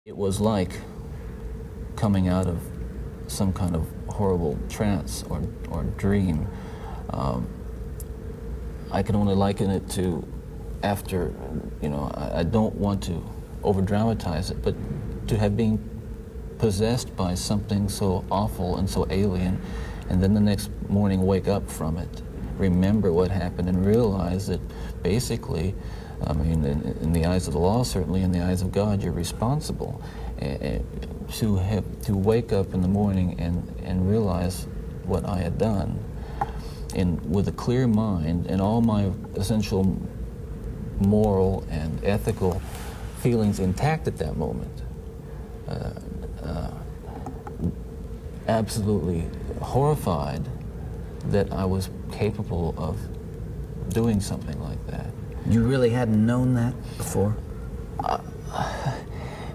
It was like coming out of some kind of horrible trance or dream. I can only liken it to after, I don't want to over-dramatize it, but to have been possessed by something so awful and so alien, and then the next morning wake up from it, remember what happened, and realize that basically, in the eyes of the law, certainly in the eyes of God, you're responsible. To wake up in the morning and realize what I had done, and with a clear mind and all my essential moral and ethical feelings intact at that moment, absolutely horrified that I was capable of doing something like that. You really hadn't known that before?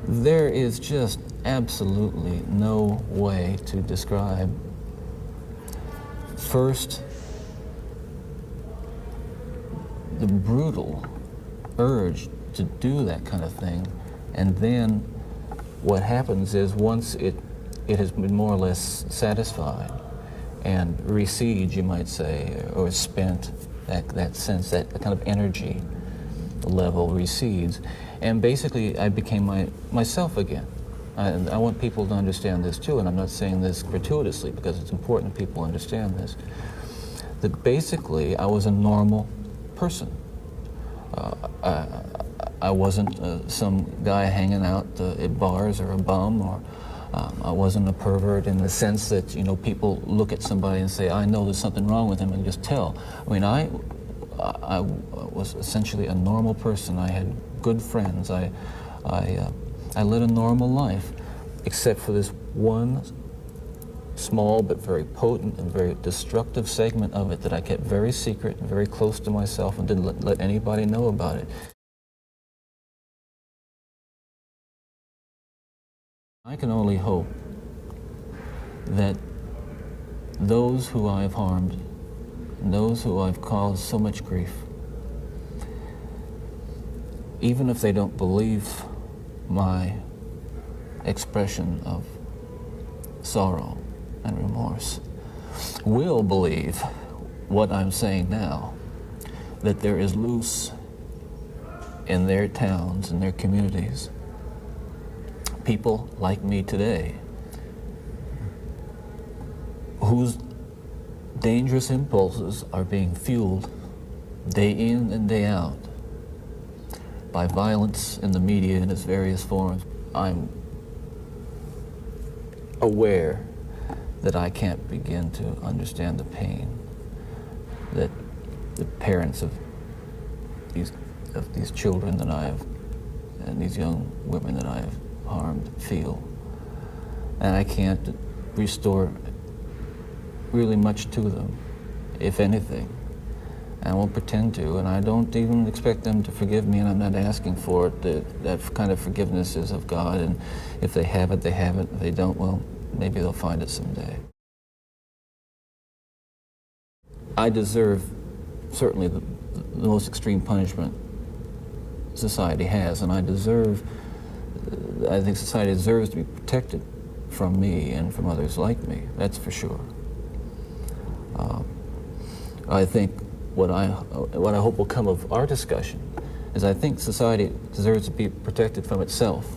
There is just absolutely no way to describe, first, the brutal urge to do that kind of thing, and then what happens is once it has been more or less satisfied and recedes, you might say, or spent, that sense, that kind of energy level recedes, and basically I became myself again. I want people to understand this too, and I'm not saying this gratuitously because it's important people understand this, that basically I was a normal person. I wasn't some guy hanging out at bars or a bum, or I wasn't a pervert in the sense that, people look at somebody and say, I know there's something wrong with him, and just tell. I was essentially a normal person. I had good friends. I led a normal life, except for this one small but very potent and very destructive segment of it that I kept very secret and very close to myself and didn't let anybody know about it. I can only hope that those who I have harmed, and those who I've caused so much grief, even if they don't believe my expression of sorrow and remorse, will believe what I'm saying now, that there is loose in their towns and their communities people like me today whose dangerous impulses are being fueled day in and day out by violence in the media in its various forms. I'm aware that I can't begin to understand the pain that the parents of these children that I have, and these young women that I have harmed, feel. And I can't restore really much to them, if anything. And I won't pretend to, and I don't even expect them to forgive me, and I'm not asking for it. That kind of forgiveness is of God, and if they have it, they have it. If they don't, well, maybe they'll find it someday. I deserve certainly the most extreme punishment society has, and I think society deserves to be protected from me and from others like me, that's for sure. I think what I hope will come of our discussion is I think society deserves to be protected from itself.